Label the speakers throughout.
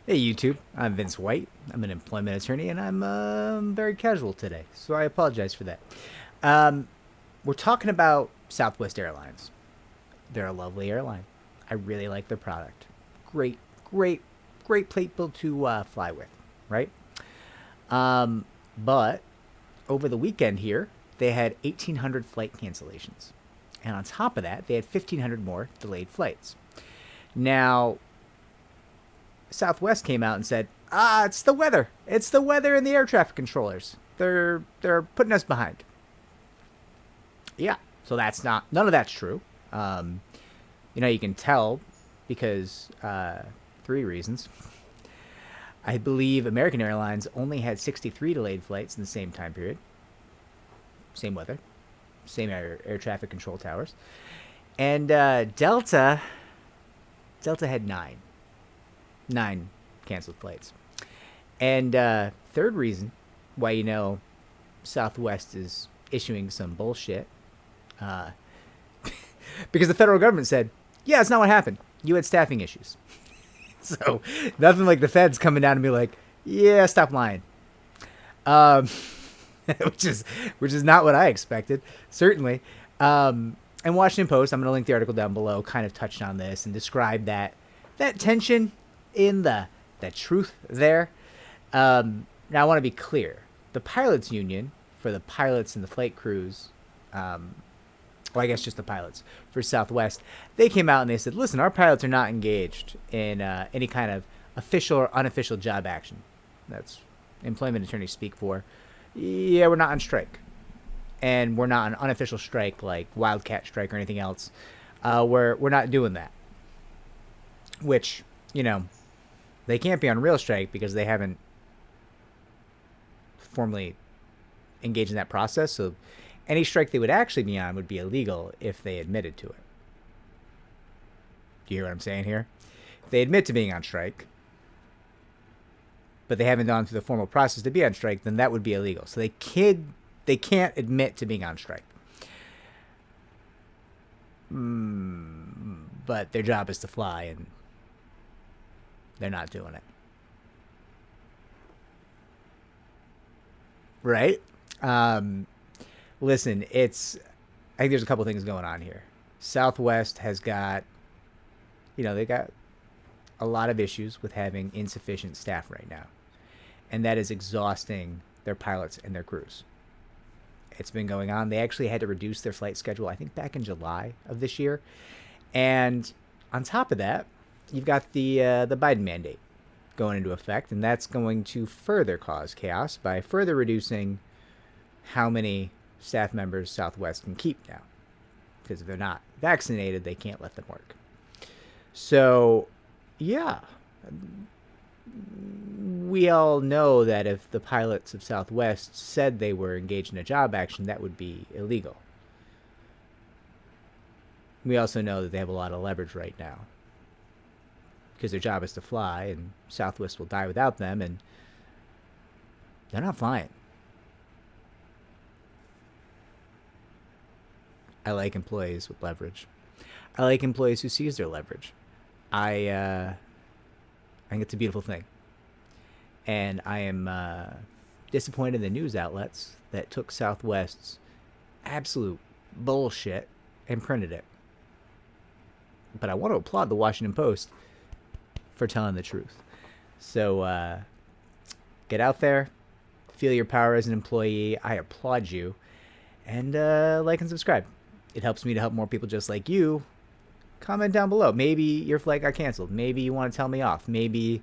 Speaker 1: Hey YouTube, I'm Vince White. I'm an employment attorney and I'm very casual today, so I apologize for that. Um, we're talking about Southwest Airlines. They're a lovely airline. I really like their product. Great, great, great plate bill to fly with, right? But over the weekend here, they had 1,800 flight cancellations. And on top of that, they had 1,500 more delayed flights. Now, Southwest came out and said, it's the weather. It's the weather and the air traffic controllers. They're putting us behind. Yeah. So that's not none of that's true. Um, you can tell because three reasons. I believe American Airlines only had 63 delayed flights in the same time period. Same weather, same air traffic control towers, and Delta had nine canceled flights. And third reason why Southwest is issuing some bullshit, uh, because the federal government said, yeah, it's not what happened. You had staffing issues. So nothing like the feds coming down and be like, yeah, stop lying. Um, which is not what I expected, certainly. And Washington Post, I'm going to link the article down below, kind of touched on this and described that tension in the truth there. Now I want to be clear: the pilots union for the pilots and the flight crews, well, I guess just the pilots for Southwest, they came out and they said, listen, our pilots are not engaged in any kind of official or unofficial job action. That's employment attorneys speak for. Yeah, we're not on strike. And we're not on unofficial strike like wildcat strike or anything else. We're not doing that. Which, they can't be on real strike because they haven't formally engaged in that process. So any strike they would actually be on would be illegal if they admitted to it. Do you hear what I'm saying here? If they admit to being on strike, but they haven't gone through the formal process to be on strike, then that would be illegal. So they can't admit to being on strike. But their job is to fly, and they're not doing it. Right? Listen, I think there's a couple things going on here. Southwest has got, they got a lot of issues with having insufficient staff right now. And that is exhausting their pilots and their crews. It's been going on. They actually had to reduce their flight schedule, I think, back in July of this year. And on top of that, you've got the Biden mandate going into effect, and that's going to further cause chaos by further reducing how many staff members Southwest can keep now. Because if they're not vaccinated, they can't let them work. So, yeah. We all know that if the pilots of Southwest said they were engaged in a job action, that would be illegal. We also know that they have a lot of leverage right now because their job is to fly, and Southwest will die without them, and they're not flying. I like employees with leverage. I like employees who seize their leverage. I think it's a beautiful thing. And I am disappointed in the news outlets that took Southwest's absolute bullshit and printed it. But I want to applaud the Washington Post for telling the truth. So get out there, feel your power as an employee. I applaud you. And like and subscribe. It helps me to help more people just like you. Comment down below. Maybe your flight got canceled. Maybe you want to tell me off. Maybe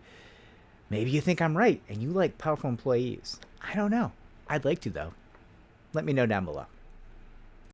Speaker 1: you think I'm right and you like powerful employees. I don't know. I'd like to, though. Let me know down below.